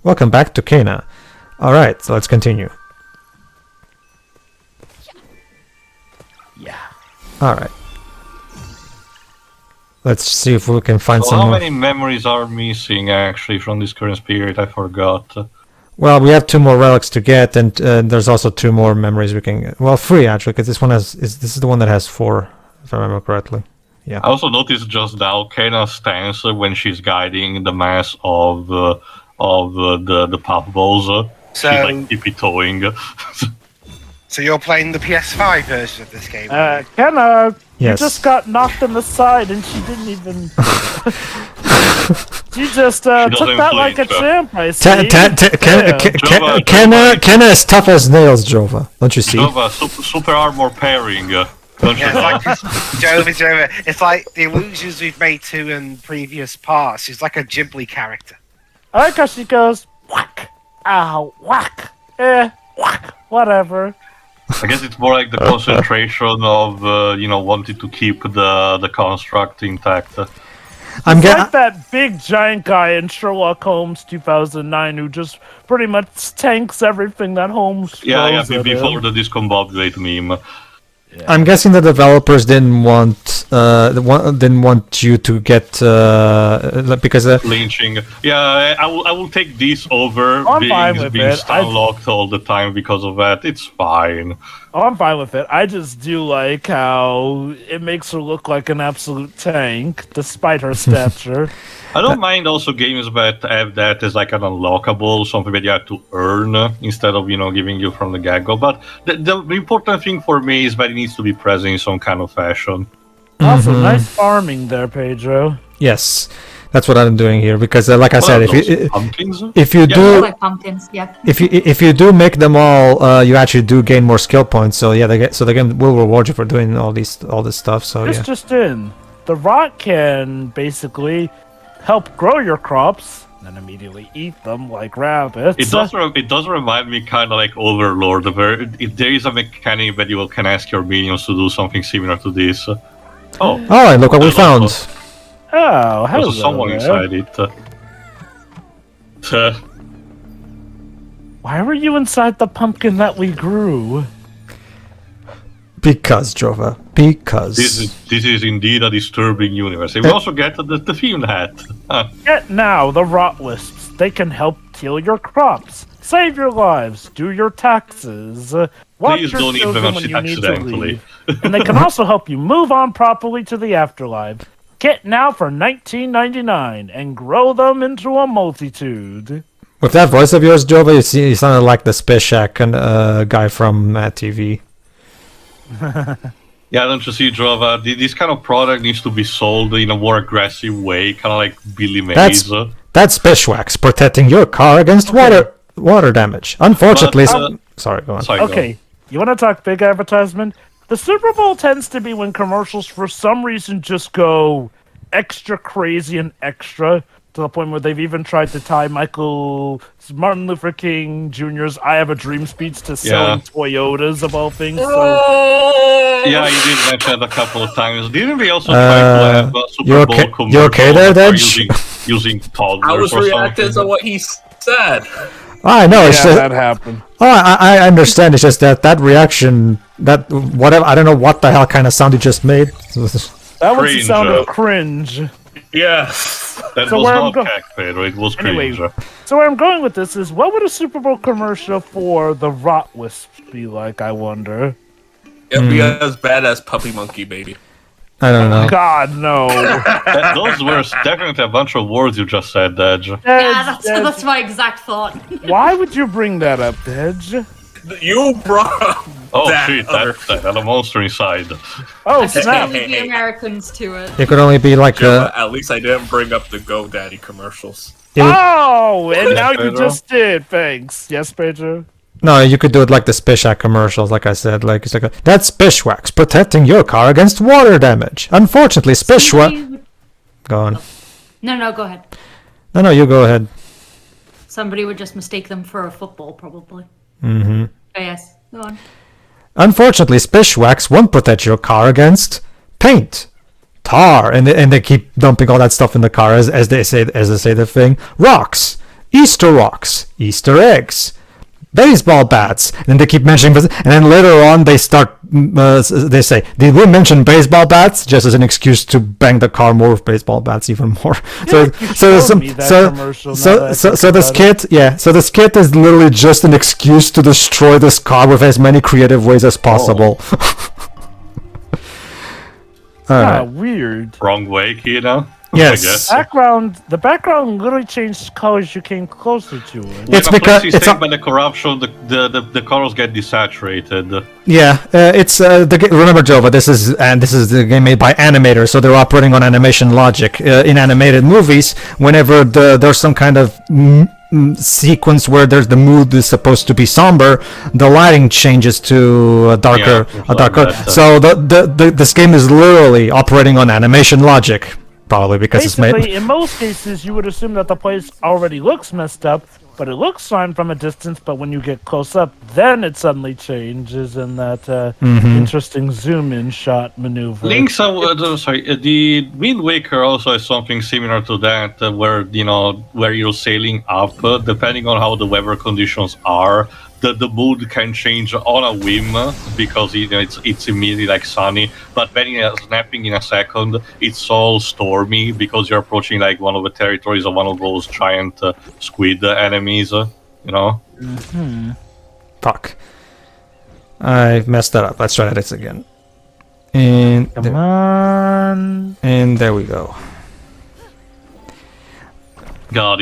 Welcome back to Cana. Alright, so let's continue. Yeah. Alright. Let's see if we can find So some how more. many memories are missing actually from this current period? I forgot. Well, we have 2 more relics to get, and there's also 2 more memories we can get. Well, 3 actually, because this one has this is the one that has 4, if I remember correctly. Yeah. I also noticed just now Kena's stance when she's guiding the mass of the puffballs. She's like tippy-toeing. So you're playing the PS5 version of this game? Kenna, Yes. you just got knocked on the side and she didn't even... She just took doesn't that like a flinch, champ, I see. Kenna is tough as nails, Jova. Don't you see? Jova, super armor pairing. Don't you Yeah, know? it's like Jova. It's like the illusions we've made to in previous parts. She's like a Ghibli character. I like how she goes, whack, ow, whack, whack, whatever. I guess it's more like the concentration of wanting to keep the construct intact. I'm It's getting. like that big giant guy in Sherlock Holmes 2009 who just pretty much tanks everything that Holmes Yeah, throws at before him. the discombobulate meme. I'm guessing the developers didn't want you to get because Lynching. Yeah, I will take this over I'm fine with being it. unlocked all the time because of that. It's fine. Oh, I'm fine with it. I just do like how it makes her look like an absolute tank, despite her stature. I don't mind also games that have that as like an unlockable, something that you have to earn instead of giving you from the get-go. But the important thing for me is that it needs to be present in some kind of fashion. Also, nice farming there, Pedro. yes, that's what I'm doing here because, like I said, Pumpkins? if you Yeah. do Like pumpkins, yeah. if you do make them all, you actually do gain more skill points. So yeah, the game will reward you for doing all this stuff. So This yeah. just in. The rot can basically help grow your crops, and immediately eat them like rabbits. It does remind me kind of like Overlord, where if there is a mechanic that you can ask your minions to do something similar to this. Oh, All right, look what we found. Oh, hello there's someone there. inside it. Why were you inside the pumpkin that we grew? Because Jova, because This is indeed a disturbing universe. And we also get the themed hat. Get now the rot wisps. They can help till your crops, save your lives, do your taxes, watch Please your don't eat children them when you need to accidentally. leave. And they can also help you move on properly to the afterlife. Get now for $19.99 and grow them into a multitude. with that voice of yours, Jova, you sounded like the Space Shack and guy from Mad TV. Yeah, don't you see, Java? This kind of product needs to be sold in a more aggressive way, kind of like Billy Mays. That's Spishwax protecting your car against water damage. Unfortunately, sorry, go on. Sorry, go on. Okay, you want to talk big advertisement? The Super Bowl tends to be when commercials, for some reason, just go extra crazy and extra to the point where they've even tried to tie Martin Luther King Jr.'s "I Have a Dream" speech to selling Toyotas of all things. So, Yeah, you did mention it a couple of times. Didn't we also try to have a Super Bowl commercial? you okay there, Dej? Using toddlers I was or reacting something? to what he said. I know. It's yeah, just, that happened. I understand. It's just that reaction, that whatever. I don't know what the hell kind of sound you just made. That was the Cringe, sound of cringe. Yeah. That So was where I'm not go- cack, Pedro. It was Anyway, cringe. so where I'm going with this is, what would a Super Bowl commercial for the rot wisps be like, I wonder? It'll be as bad as Puppy Monkey Baby. I don't know. God, no. Those were definitely a bunch of words you just said, Dej. Yeah, that's my exact thought. Why would you bring that up, Dej? You brought Oh that shit, other- that had a monster inside. Oh, I should snap. leave the Americans to it. It could only be like At least I didn't bring up the GoDaddy commercials. Oh, and now you Pedro? just did. Thanks. Yes, Pedro? no. You could do it like the Spishwax commercials, like I said. Like it's like that's Spishwax protecting your car against water damage. Unfortunately, Spishwax. Somebody would- Go on. No, go ahead. No, you go ahead. Somebody would just mistake them for a football, probably. Mm-hmm. Oh, yes, go on. Unfortunately, Spishwax won't protect your car against paint, tar, and they keep dumping all that stuff in the car as they say the thing, rocks, Easter rocks, Easter eggs, baseball bats. And then they keep mentioning, and then later on they start. They say, "Did we mention baseball bats?" Just as an excuse to bang the car more with baseball bats even more. So this kit, so this kit is literally just an excuse to destroy this car with as many creative ways as possible. Weird. Wrong way, kiddo. Yes. The background literally changed colors you came closer to it. It's because it's by the corruption. The colors get desaturated. Yeah, it's remember, Jova. This is the game made by animators, so they're operating on animation logic. In animated movies, whenever there's some kind of sequence where the mood is supposed to be somber, the lighting changes to a darker. So this game is literally operating on animation logic. Probably because basically, it's made. In most cases, you would assume that the place already looks messed up, but it looks fine from a distance. But when you get close up, then it suddenly changes in that interesting zoom-in shot maneuver. The Wind Waker also has something similar to that, where you're sailing up, depending on how the weather conditions are. The mood can change on a whim because it's immediately like sunny, but then snapping in a second, it's all stormy because you're approaching like one of the territories of one of those giant squid enemies. Fuck. I messed that up. Let's try this again. And Come on. And there we go. God,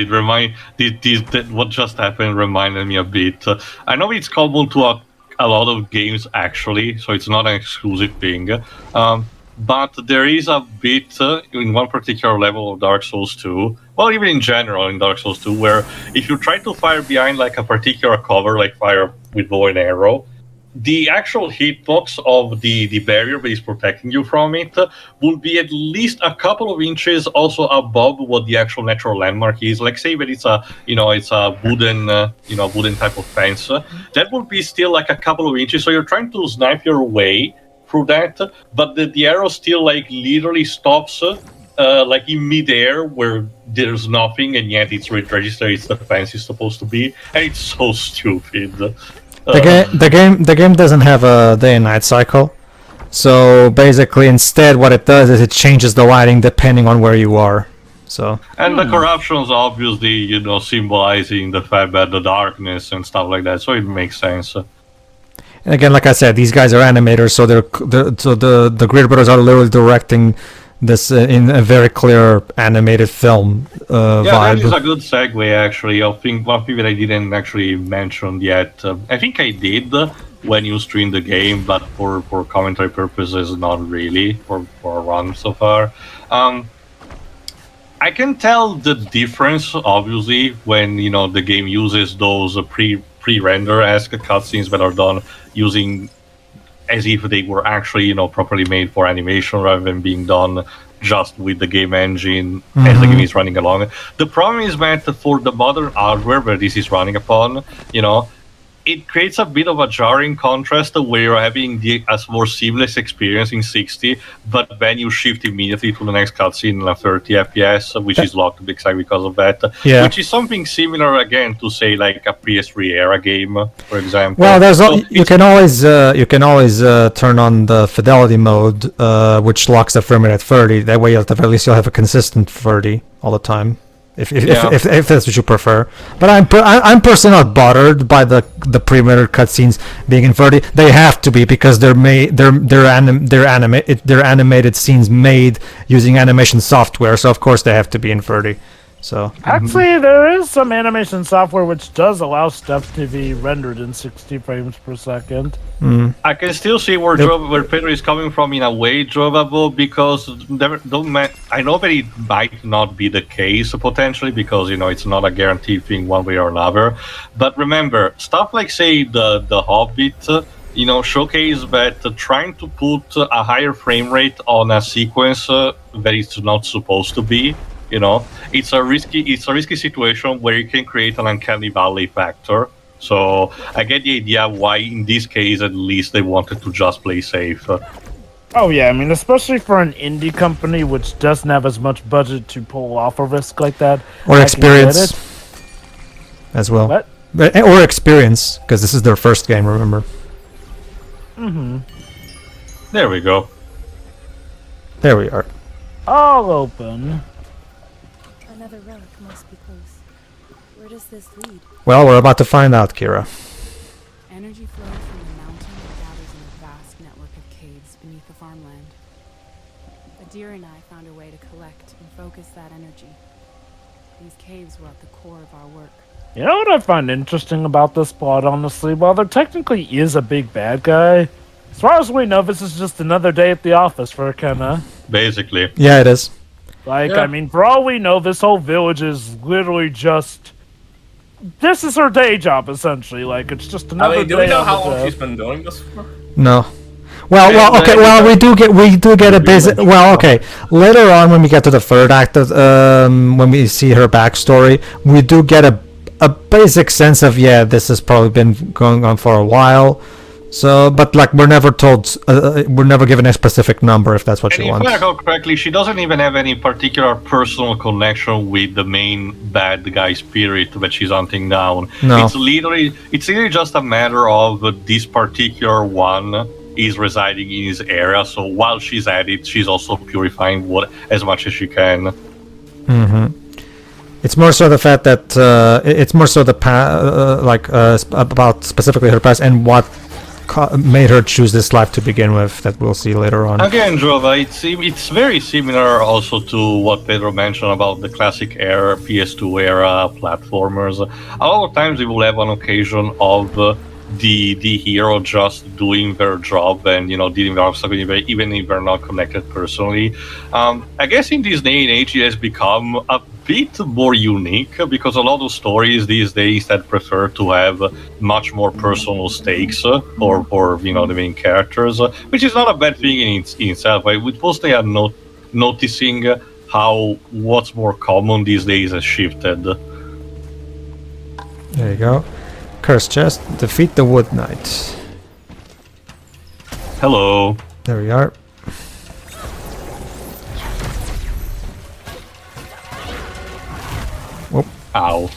what just happened reminded me a bit. I know it's common to a lot of games actually, so it's not an exclusive thing. But there is a bit in one particular level of Dark Souls 2, well, even in general in Dark Souls 2, where if you try to fire behind like a particular cover, like fire with bow and arrow, the actual hitbox of the barrier that is protecting you from it will be at least a couple of inches also above what the actual natural landmark is. Like say that it's a wooden wooden type of fence, that will be still like a couple of inches. So you're trying to snipe your way through that, but the arrow still like literally stops like in midair where there's nothing, and yet it's registered it's the fence is supposed to be, and it's so stupid. The game doesn't have a day and night cycle, so basically instead what it does is it changes the lighting depending on where you are. So and the corruption's obviously symbolizing the fact that the darkness and stuff like that, so it makes sense. And again, like I said, these guys are animators, so the Great Brothers are literally directing this in a very clear animated film vibe. That is a good segue actually. I think one thing that I didn't actually mention yet, I think I did when you streamed the game, but for commentary purposes not really, for a run so far. I can tell the difference obviously when the game uses those pre-render-esque cutscenes that are done using as if they were actually, properly made for animation rather than being done just with the game engine as the game is running along. The problem is that for the modern hardware where this is running upon, it creates a bit of a jarring contrast where you're having a more seamless experience in 60, but then you shift immediately to the next cutscene in a 30 FPS, which is locked exactly because of that. Yeah. Which is something similar again to say like a PS3 era game, for example. Well, you can always turn on the fidelity mode, which locks the frame rate at 30. That way, at least you'll have a consistent 30 all the time. If that's what you prefer, but I'm personally not bothered by the pre-rendered cutscenes being in 30. They have to be because they're animated scenes made using animation software, so of course they have to be in 30. So actually, there is some animation software which does allow stuff to be rendered in 60 frames per second. I can still see where Pedro is coming from in a way, Jovabo, because I know that it might not be the case potentially because it's not a guaranteed thing one way or another. But remember, stuff like say the Hobbit, showcase that trying to put a higher frame rate on a sequence that it's not supposed to be. It's a risky situation where you can create an uncanny valley factor. So I get the idea why in this case at least they wanted to just play safe. Oh yeah, I mean especially for an indie company which doesn't have as much budget to pull off a risk like that. Or experience. as well. What? Or experience, because this is their first game, remember? There we go. There we are. All open. Another relic must be close. Where does this lead? Well, we're about to find out, Kira. Energy flow from the mountain gathers in a vast network of caves beneath the farmland. Adira and I found a way to collect and focus that energy. These caves were at the core of our work. You know what I find interesting about this plot, honestly? While there technically is a big bad guy, as far as we know, this is just another day at the office for Kenna. Basically. Yeah, it is. Like, Yeah. I mean, for all we know, this whole village is literally just... This is her day job, essentially. Like, it's just I another mean, do day we know on how the long job. she's been doing this for? No. Well, Yeah, okay. but- Well, we do get a basic. Well, okay. Later on, when we get to the third act, when we see her backstory, we do get a basic sense of this has probably been going on for a while. So, but like we're never told, we're never given a specific number if that's what And you if want. I recall correctly, she doesn't even have any particular personal connection with the main bad guy spirit that she's hunting down. No. It's literally just a matter of this particular one is residing in his area. So while she's at it, she's also purifying as much as she can. It's more so the fact that it's more so the about specifically her past and what made her choose this life to begin with that we'll see later on. Again, Jova, it's very similar also to what Pedro mentioned about the classic era, PS2 era platformers. A lot of times we will have an occasion of the hero just doing their job and dealing with obstacles even if they're not connected personally. I guess in this day and age it has become a bit more unique because a lot of stories these days that prefer to have much more personal stakes for the main characters, which is not a bad thing in itself. We mostly are noticing how what's more common these days has shifted. There you go. Curse chest. Defeat the Wood Knight. Hello. There we are. Whoop. Ow.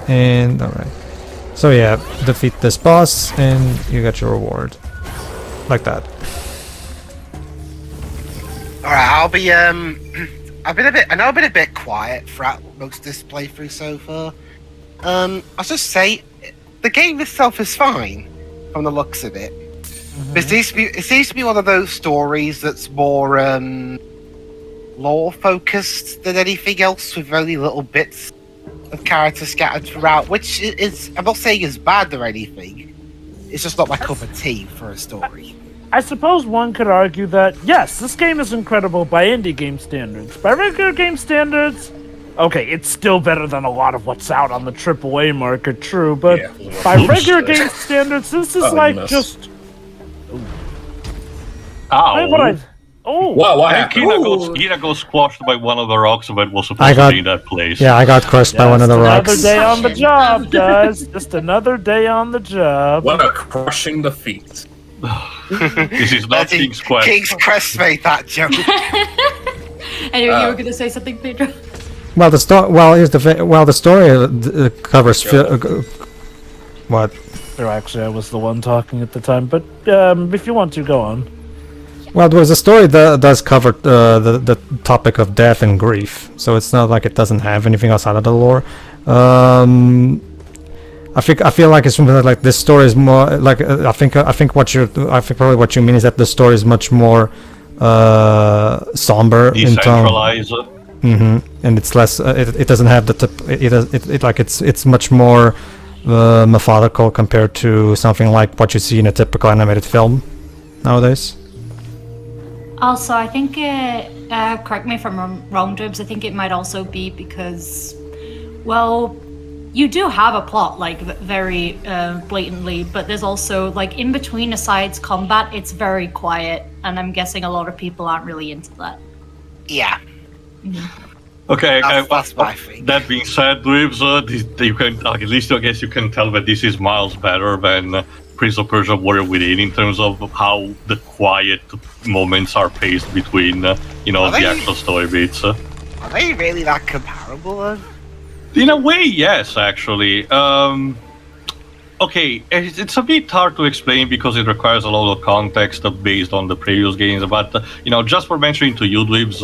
And alright. So yeah, defeat this boss and you got your reward. Like that. Alright, I'll be I know I've been a bit quiet throughout most of this playthrough so far. I'll just say the game itself is fine from the looks of it. But it seems to be one of those stories that's more lore focused than anything else, with only little bits of characters scattered throughout, which is, I'm not saying is bad or anything. It's just not my cup of tea for a story. I suppose one could argue that, yes, this game is incredible by indie game standards. By regular game standards, okay, it's still better than a lot of what's out on the AAA market, true, but Yeah. by Oops. regular game standards, this is Oh, like miss. just... Ow. Wow, what happened? Kira got squashed by one of the rocks that was supposed I got- to be in that place. Yeah, I got crushed by one of the Another rocks. day on the job, guys. Just another day on the job. What a crushing defeat. This is not King's Quest. King's Quest made that joke. Anyway, you were going to say something, Pedro? Well, the story. Well, here's the. The story covers. What? Or actually, I was the one talking at the time, but if you want to, go on. Well, there was a story that does cover the topic of death and grief, so it's not like it doesn't have anything outside of the lore. I feel like it's something like this story is more like I think probably what you mean is that the story is much more somber in tone. Decentralized. And it's less. It doesn't have the it's much more methodical compared to something like what you see in a typical animated film nowadays. Also, I think, correct me if I'm wrong, Dibs, I think it might also be because, well, you do have a plot, like, very blatantly, but there's also, like, in between asides combat, it's very quiet, and I'm guessing a lot of people aren't really into that. Yeah. Okay, That's my thing. that being said, Dweebs, you can at least I guess you can tell that this is miles better than Prince of Persia: Warrior Within in terms of how the quiet moments are paced between the they? actual story beats. Are they really that comparable then? In a way, yes, actually. Okay, it's a bit hard to explain because it requires a lot of context based on the previous games, but, just for mentioning to you, Dweebs,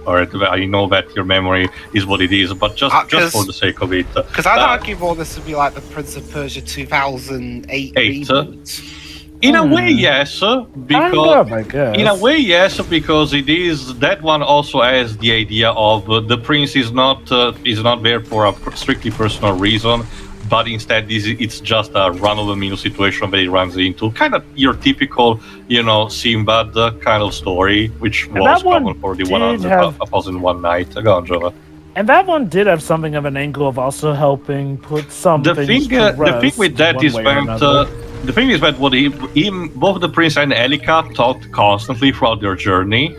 or I know that your memory is what it is, but just for the sake of it. Because I'd argue more this would be like the Prince of Persia 2008 reboot. In a way, yes, because I guess. in a way, yes, because it is that one also has the idea of the prince is not there for a strictly personal reason, but instead it's just a run-of-the-mill situation that it runs into, kind of your typical, Sinbad kind of story, which was common for the 1001 Night. Go on, Jova. And that one did have something of an angle of also helping put some things to rest. The thing with that is that the thing is that what both the prince and Elika talked constantly throughout their journey.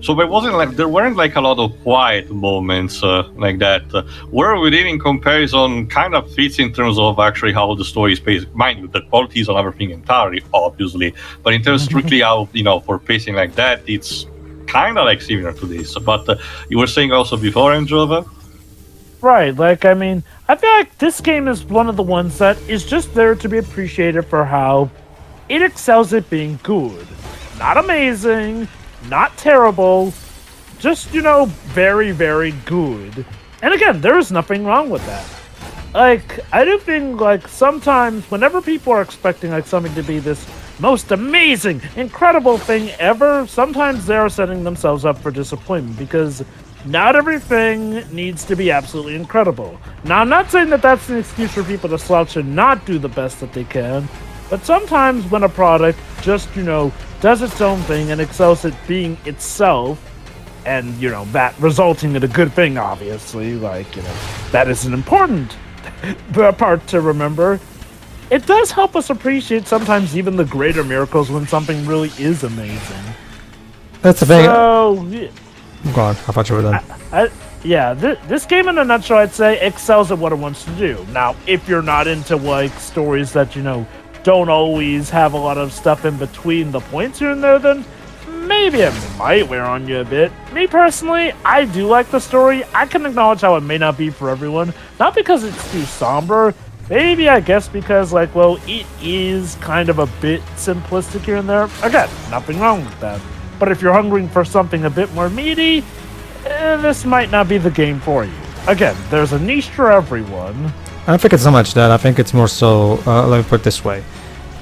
So there weren't like a lot of quiet moments like that. Where within, in comparison, kind of fits in terms of actually how the story is paced. Mind you, the quality is on everything entirely, obviously, but in terms strictly how for pacing like that, it's kind of like similar to this. But you were saying also before, Jova? Right, I feel like this game is one of the ones that is just there to be appreciated for how it excels at being good. Not amazing, not terrible, just, very, very good. And again, there is nothing wrong with that. I do think, sometimes whenever people are expecting, something to be this most amazing, incredible thing ever, sometimes they are setting themselves up for disappointment, because not everything needs to be absolutely incredible. Now, I'm not saying that that's an excuse for people to slouch and not do the best that they can, but sometimes when a product just, does its own thing and excels at being itself, and, that resulting in a good thing, obviously, that is an important part to remember. It does help us appreciate sometimes even the greater miracles when something really is amazing. That's the thing. So, go on, I thought you were done. This game in a nutshell, I'd say, excels at what it wants to do. Now, if you're not into, stories that, don't always have a lot of stuff in between the points here and there, then maybe it might wear on you a bit. Me personally, I do like the story. I can acknowledge how it may not be for everyone. Not because it's too somber. Maybe, I guess, because, it is kind of a bit simplistic here and there. Again, nothing wrong with that. But if you're hungering for something a bit more meaty, this might not be the game for you. Again, there's a niche for everyone. I don't think it's so much that. I think it's more so, let me put it this way.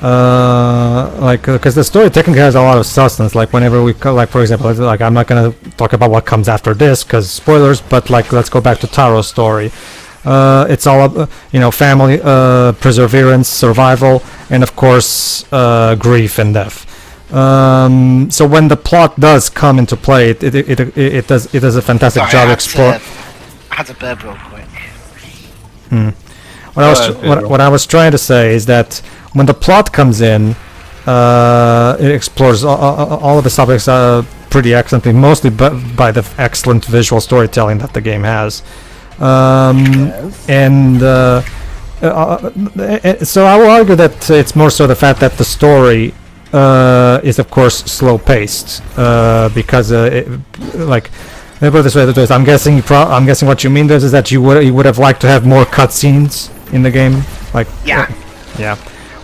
Because the story technically has a lot of substance. Whenever we, for example, I'm not going to talk about what comes after this, because spoilers, but, let's go back to Taro's story. It's all, family, perseverance, survival, and, of course, grief and death. So when the plot does come into play, it does a fantastic job exploring. I had to burp real quick. What I was trying to say is that when the plot comes in, it explores all of the topics pretty excellently, mostly by the excellent visual storytelling that the game has. And so I will argue that it's more so the fact that the story is of course slow paced, because let me put it this way. I'm guessing what you mean is that you would have liked to have more cutscenes in the game, yeah.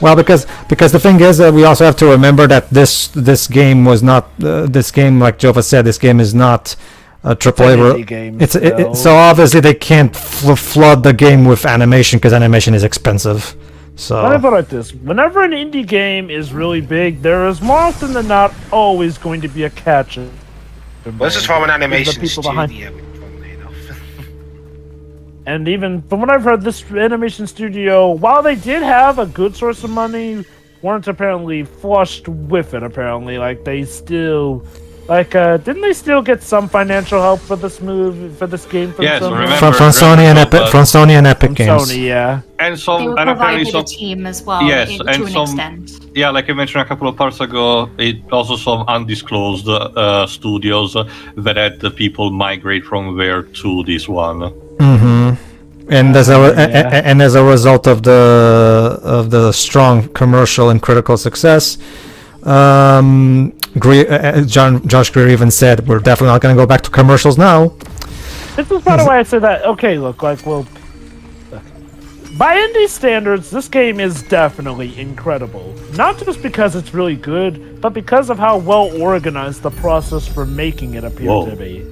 Well, because the thing is that we also have to remember that this game was not this game, like Jova said, this game is not a AAA game. So obviously they can't flood the game with animation, because animation is expensive. So let me put it like this: whenever an indie game is really big, there is more often than not always going to be a catch. This is from an animation studio. And even from what I've heard, this animation studio, while they did have a good source of money, weren't apparently flushed with it. Apparently, they still, didn't they still get some financial help for this game? From Sony and Epic Games. Sony, yeah. And some, they were and apparently provided some, a team as well, yes, to and an some, extent. Yeah, like I mentioned a couple of parts ago, it also some undisclosed studios that had the people migrate from there to this one. Mm-hmm. And as a result of the strong commercial and critical success, Josh Greer even said, "We're definitely not going to go back to commercials now." This is part of why I said that. Okay, look, by indie standards, this game is definitely incredible. Not just because it's really good, but because of how well organized the process for making it appeared to be.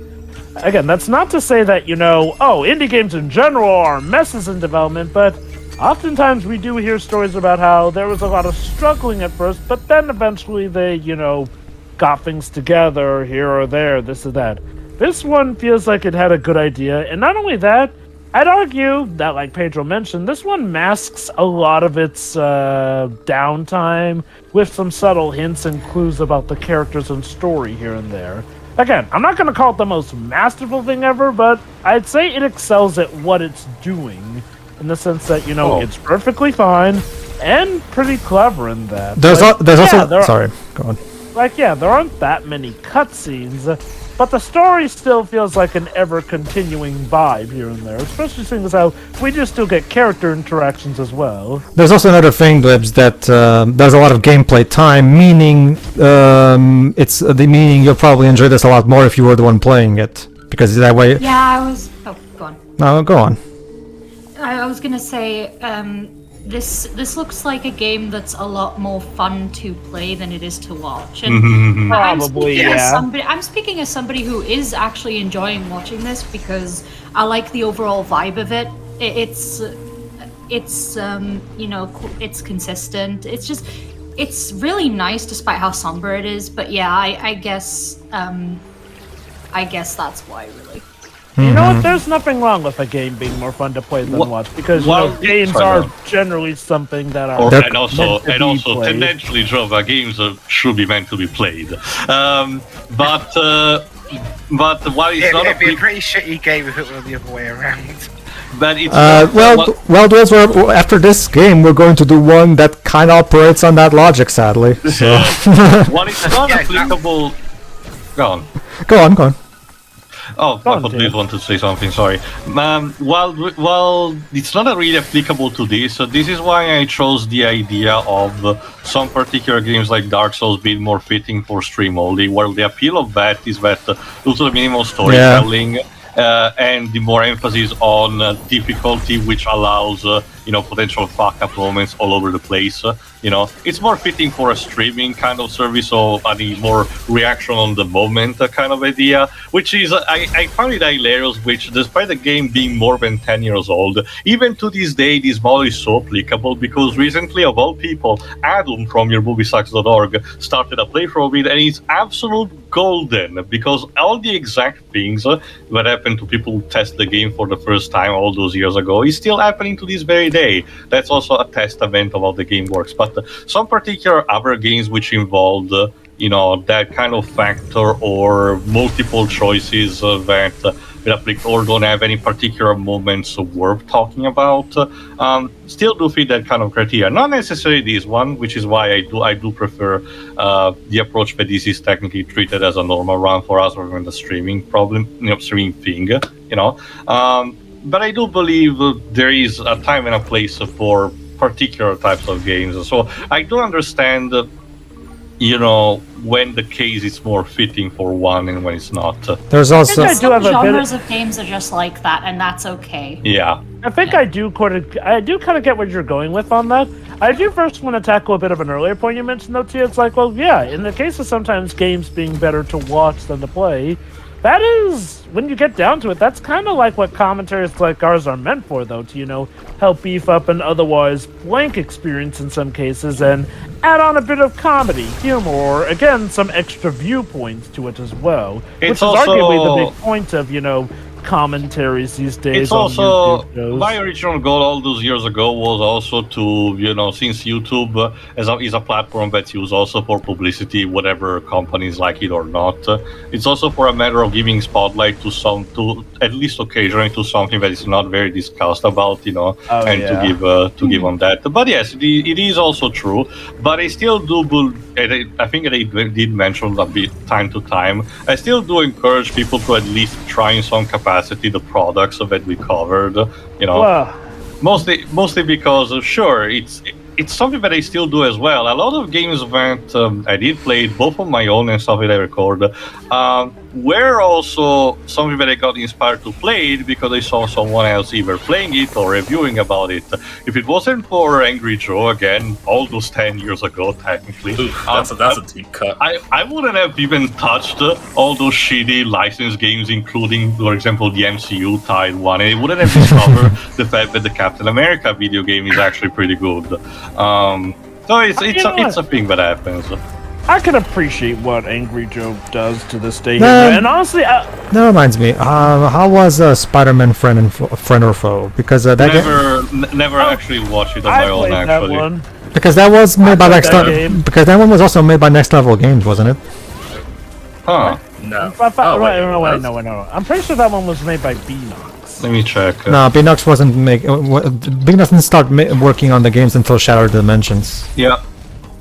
Again, that's not to say that, indie games in general are messes in development, but oftentimes we do hear stories about how there was a lot of struggling at first, but then eventually they, got things together here or there, this or that. This one feels like it had a good idea, and not only that, I'd argue that, like Pedro mentioned, this one masks a lot of its downtime with some subtle hints and clues about the characters and story here and there. Again, I'm not going to call it the most masterful thing ever, but I'd say it excels at what it's doing, in the sense that, it's perfectly fine and pretty clever in that. There's also... are, sorry, go on. There aren't that many cutscenes, but the story still feels like an ever-continuing vibe here and there, especially seeing as how we do still get character interactions as well. There's also another thing, Libs, that there's a lot of gameplay time, meaning meaning you'll probably enjoy this a lot more if you were the one playing it, because that way... Yeah, I was... Oh, go on. No, go on. I was gonna say, this looks like a game that's a lot more fun to play than it is to watch. And Probably, I'm speaking as somebody who is actually enjoying watching this because I like the overall vibe of it. It's consistent. It's really nice despite how somber it is. But yeah, I guess that's why, really. You know what? There's nothing wrong with a game being more fun to play than watch, because games are generally something that are and also tendentially drama games should be meant to be played. But while it's not it'd be a pretty shitty game if it were the other way around. But it's those were, after this game, we're going to do one that kind of operates on that logic, sadly. So. While it's not applicable, go on. Go on. Oh, I thought Liz wanted to say something, sorry. Well, it's not really applicable to this, so this is why I chose the idea of some particular games like Dark Souls being more fitting for stream only, where the appeal of that is that due to the minimal storytelling and the more emphasis on difficulty, which allows potential fuck-up moments all over the place. It's more fitting for a streaming kind of service, or a more reaction on the moment kind of idea, which is, I found it hilarious, which despite the game being more than 10 years old, even to this day, this model is so applicable, because recently, of all people, Adam from YourMovieSucks.org started a playthrough of it, and it's absolute golden, because all the exact things that happened to people who test the game for the first time all those years ago is still happening to this very day. That's also a testament of how the game works. But some particular other games which involved, that kind of factor or multiple choices that or don't have any particular moments worth talking about, still do fit that kind of criteria. Not necessarily this one, which is why I do prefer the approach that this is technically treated as a normal run for us rather than the streaming streaming thing. But I do believe there is a time and a place for particular types of games. So I do understand, when the case is more fitting for one and when it's not. There's also some genres of games are just like that, and that's okay. Yeah. I think I do kind of get what you're going with on that. I do first want to tackle a bit of an earlier point you mentioned, though, too. It's like, well, yeah, in the case of sometimes games being better to watch than to play, that is, when you get down to it, that's kind of like what commentaries like ours are meant for, though, to, help beef up an otherwise blank experience in some cases and add on a bit of comedy, humor, or, again, some extra viewpoints to it as well. Which is arguably the big point of, commentaries these days. It's also my original goal all those years ago was also to, since YouTube is a platform that's used also for publicity, whatever companies like it or not, it's also for a matter of giving spotlight to at least occasionally to something that is not very discussed about, to give on that. But yes, it is also true. But I still do. I think I did mention a bit time to time. I still do encourage people to at least try in some capacity the products that we covered. Mostly because sure, it's something that I still do as well. A lot of games that I did play, both on my own and stuff that I record, were also something that I got inspired to play it because I saw someone else either playing it or reviewing about it. If it wasn't for Angry Joe, again, all those 10 years ago, technically, Oof, that's a deep cut. I wouldn't have even touched all those shitty licensed games, including, for example, the MCU tied one, and it wouldn't have discovered the fact that the Captain America video game is actually pretty good. So it's a thing that happens. I can appreciate what Angry Joe does to this day. No. And honestly, That reminds me. How was Spider-Man friend or foe? Because that Never actually watched it on I my own, played actually. that one. because that was made by played Next that Level. game. Because that one was also made by Next Level Games, wasn't it? Huh. No. No. I'm pretty sure that one was made by Beanox. Let me check. No, Binox wasn't Binox didn't start working on the games until Shattered Dimensions. Yeah.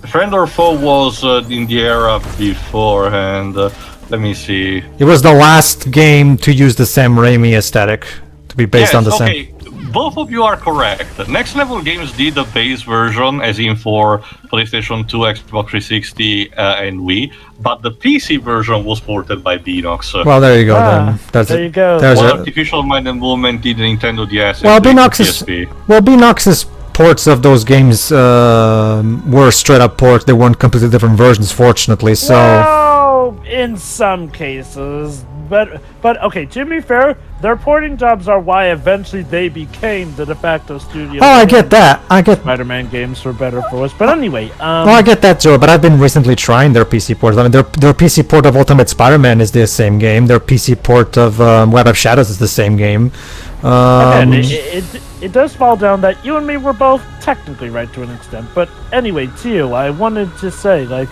Friend or Foe was in the era beforehand. Let me see. It was the last game to use the Sam Raimi aesthetic to be based on the same. okay. Both of you are correct. Next Level Games did the base version, as in for PlayStation 2, Xbox 360, and Wii, but the PC version was ported by Beanox. Well, there you go. Then there you go. There's While a, Artificial Mind and Movement did the Nintendo DS. well, and the Beanox's PSP. Beanox's ports of those games were straight up ports. They weren't completely different versions, fortunately. So. Well, in some cases, but okay. To be fair, their porting jobs are why eventually they became the de facto studio. Oh, I get that. I get. Spider-Man games for better or for worse. But anyway, Well, I get that, Joe. But I've been recently trying their PC ports. I mean, their PC port of Ultimate Spider-Man is the same game. Their PC port of Web of Shadows is the same game. again, it does fall down that you and me were both technically right to an extent. But anyway, Tio, I wanted to say, like,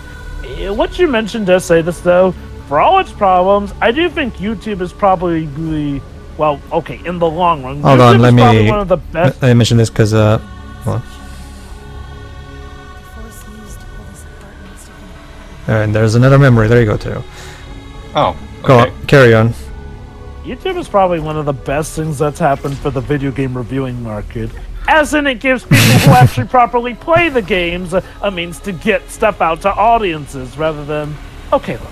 what you mentioned does say this though. For all its problems, I do think YouTube is probably, well, okay, in the long run. Hold YouTube on, let is probably me. one of the best. Let me mention this because. Hold on. And there's another memory. There you go, too. Oh, Go okay. on, carry on. YouTube is probably one of the best things that's happened for the video game reviewing market. As in, it gives people who actually properly play the games a means to get stuff out to audiences rather than. Okay, look,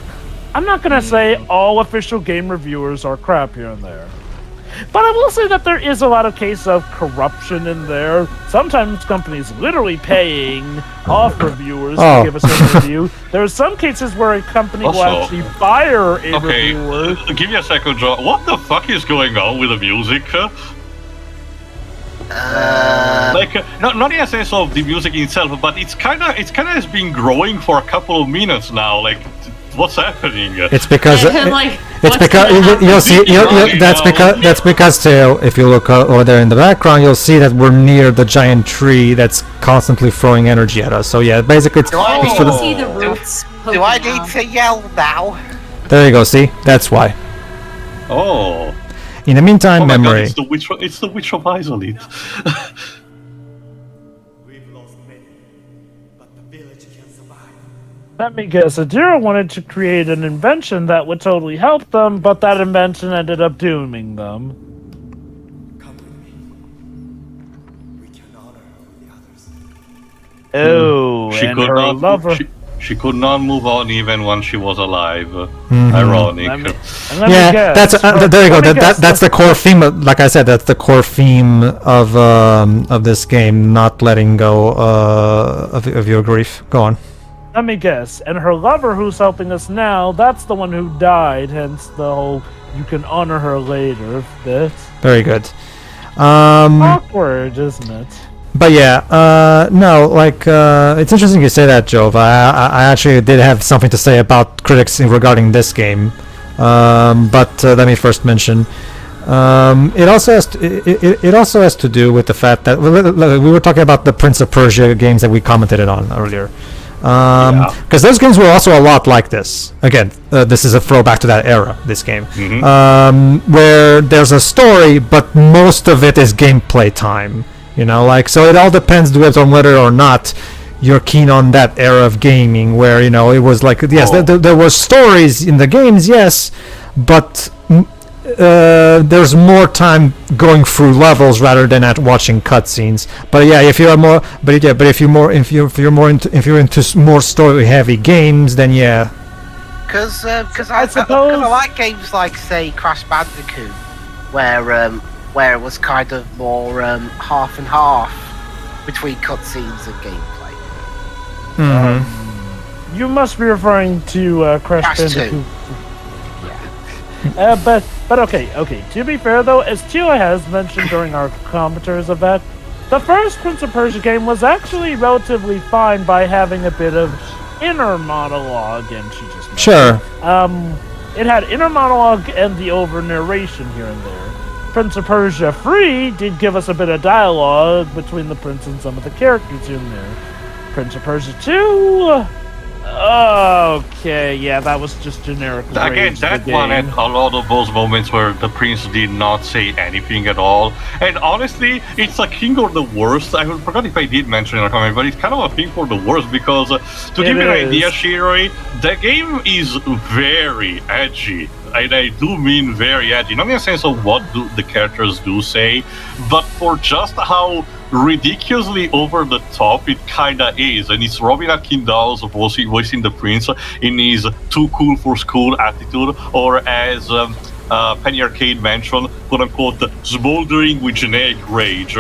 I'm not gonna say all official game reviewers are crap here and there. But I will say that there is a lot of case of corruption in there. Sometimes companies literally paying off reviewers to give us a review. There are some cases where a company will Also- actually fire a Okay, reviewer. give me a second, Joe. What the fuck is going on with the music? Like, not in a sense of the music itself, but it's kind of has been growing for a couple of minutes now. Like, what's happening? It's because. Like, It's what's because gonna happen? you'll see. That's because Theo, if you look over there in the background, you'll see that we're near the giant tree that's constantly throwing energy at us. So yeah, basically, it's Do I for You the. can see the roots. Do I poking need out. to yell now? There you go. See, that's why. Oh. In the meantime, Oh my God, memory. it's the Witch of Isolite. Let me guess, Adira wanted to create an invention that would totally help them, but that invention ended up dooming them. Oh, she and could her not. lover. She could not move on even when she was alive. Mm-hmm. Ironic. Let me Yeah, guess. there you go. Let me guess. That's the core theme. Like I said, that's the core theme of this game. Not letting go of your grief. Go on. Let me guess. And her lover, who's helping us now, that's the one who died. Hence the whole "you can honor her later" bit. Very good. Awkward, isn't it? But yeah, no, like, it's interesting you say that, Jove. I actually did have something to say about critics regarding this game. But let me first mention, it also has to do with the fact that we were talking about the Prince of Persia games that we commented on earlier. Because those games were also a lot like this. Again, this is a throwback to that era, this game. Where there's a story, but most of it is gameplay time. You know, like, so it all depends on whether or not you're keen on that era of gaming, where, you know, it was like, yes, there were stories in the games, yes, but there's more time going through levels rather than at watching cutscenes. But yeah, if you're into more story-heavy games, then yeah, Because I suppose- I like games like, say, Crash Bandicoot, where it was kind of more half and half between cutscenes and gameplay. You must be referring to Crash Crash 2. Bandicoot. Yeah. But okay. To be fair though, as Tila has mentioned during our commentaries of that, the first Prince of Persia game was actually relatively fine by having a bit of inner monologue, and she just Sure. it had inner monologue and the over narration here and there. Prince of Persia Free did give us a bit of dialogue between the prince and some of the characters here and there. Prince of Persia 2. Okay, yeah, that was just generic. Again, rage that the one game. had a lot of those moments where the prince did not say anything at all. And honestly, it's a king or the worst. I forgot if I did mention it in a comment, but it's kind of a thing for the worst because to give you an idea, Shiroi, the game is very edgy. And I do mean very edgy, not in the sense of what the characters do say, but for just how ridiculously over the top it kinda is. And it's Robin Akindahl's voicing the prince in his too cool for school attitude, or as Penny Arcade mentioned, quote unquote, smoldering with generic rage.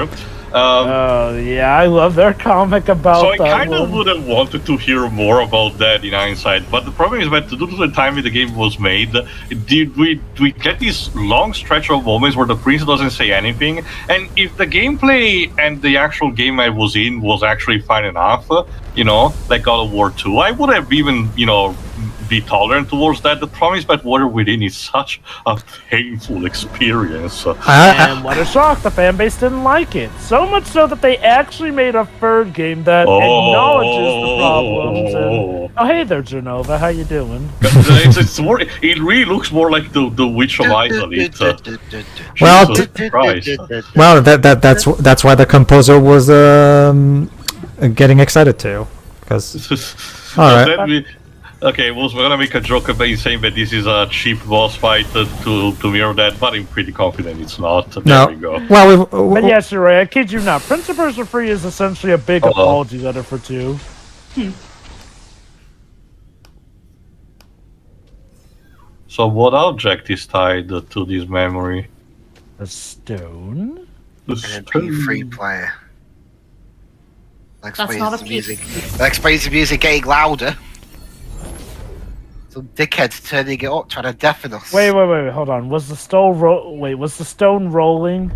Oh yeah, I love their comic about So I that kind of one. would have wanted to hear more about that in hindsight, but the problem is that due to the time the game was made, we get this long stretch of moments where the prince doesn't say anything, and if the gameplay and the actual game I was in was actually fine enough, like God of War 2, I would have even, be tolerant towards that. The problem is that Water Within is such a painful experience. And what a shock, the fan base didn't like it. So much so that they actually made a third game that acknowledges the problems. And, oh, hey there, Genova, how you doing? It really looks more like the Witch of Isolate. Well, Jesus Christ. Well, that's why the composer was getting excited too, because all right. Okay, we're gonna make a joke about saying that this is a cheap boss fight to mirror that, but I'm pretty confident it's not. There we go. Well, But yes, you're right, I kid you not. Prince of Persia Free is essentially a big apology letter for 2. So what object is tied to this memory? A stone? The And P3 player. That That's explains not a the P. music. That explains the music getting louder. Some dickheads turning it up, trying to deafen us. Wait, hold on. Was the stone rolling?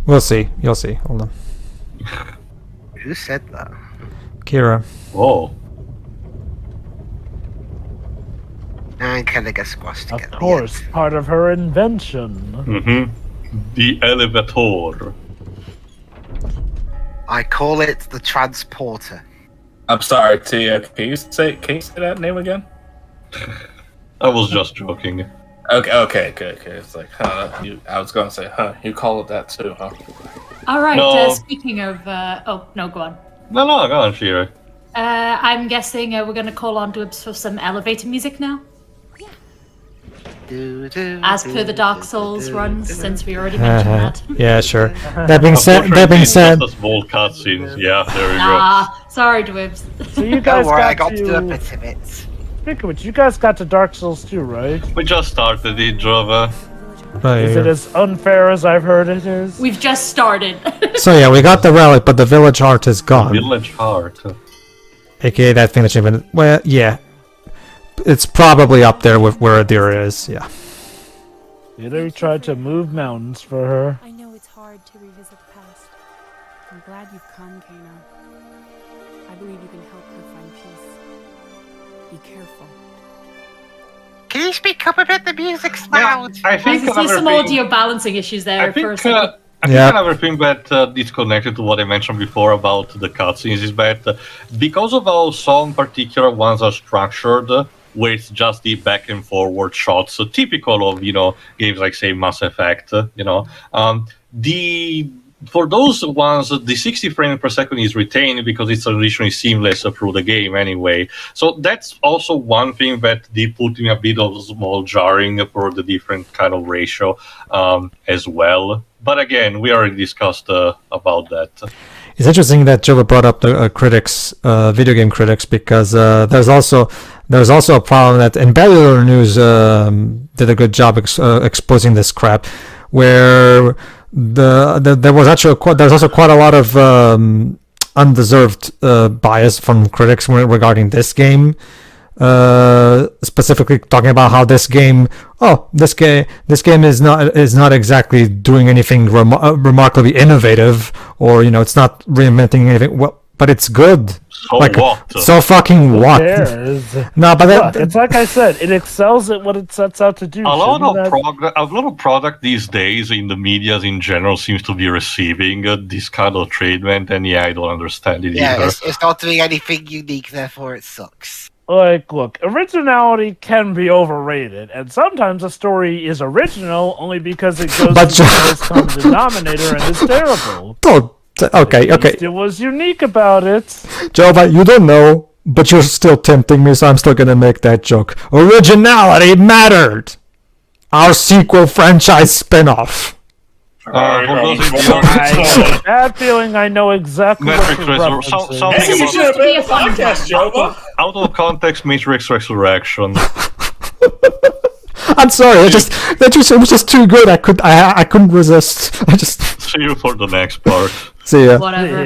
we'll see. You'll see. Hold on, Who said that? Kira. Oh. And kind of get squashed together. Of course, part of her invention. Mm-hmm. The elevator. I call it the transporter. I'm sorry, Tia. Can you say that name again? I was just joking. Okay, good. It's like, I was gonna say, you call it that too, huh? All right. No. Speaking of, oh no, go on. No, go on, Shira. I'm guessing we're gonna call on Dibs for some elevator music now, as per the Dark Souls runs, since we already mentioned that. Yeah, sure. That being said, Just a small cutscenes. Yeah, there we go. Sorry, Dibs. So you guys Don't worry, I got got to do a bit of it. Speaking of which, you guys got to Dark Souls 2, right? We just started it, Java. right Is it here. as unfair as I've heard it is? We've just started. So yeah, we got the relic, but the village heart is gone. Village Heart. AKA that thing that you've been. Well, yeah, it's probably up there with where Adira is. Yeah. They tried to move mountains for her. I know it's hard to revisit the past. I'm glad you've come, Kano. I believe you can help her find peace. Be careful. Can you speak up a bit? The music's loud. I think There's another some thing. audio balancing issues there I think, for a second. I think Yeah. another thing that is connected to what I mentioned before about the cutscenes is that because of how some particular ones are structured, where it's just the back and forward shots, so typical of games like say Mass Effect, for those ones, the 60 frames per second is retained because it's additionally seamless through the game anyway. So that's also one thing that did put me a bit of small jarring for the different kind of ratio as well. But again, we already discussed about that. It's interesting that Joe brought up the critics, video game critics, because there's also a problem that, and Cellular News did a good job exposing this crap, where there's also quite a lot of undeserved bias from critics regarding this game. Specifically talking about how this game is not exactly doing anything remarkably innovative, or it's not reinventing anything. Well, but it's good. So what? So fucking what? Cares? No, but Look, it's like I said, it excels at what it sets out to do. A lot of product these days in the media in general seems to be receiving this kind of treatment, and I don't understand it either. It's not doing anything unique, therefore it sucks. Like, look, originality can be overrated, and sometimes a story is original only because it goes to the lowest common denominator and is terrible. Okay. It was unique about it. Joe, you don't know, but you're still tempting me, so I'm still gonna make that joke. Originality mattered! Our sequel franchise spin-off. I have a bad feeling I know exactly what you're referencing. This is supposed to be a podcast, Joe. Out of context, Matrix Resurrection. I'm sorry, it was just too good. I couldn't resist. See you for the next part. See ya. Whatever.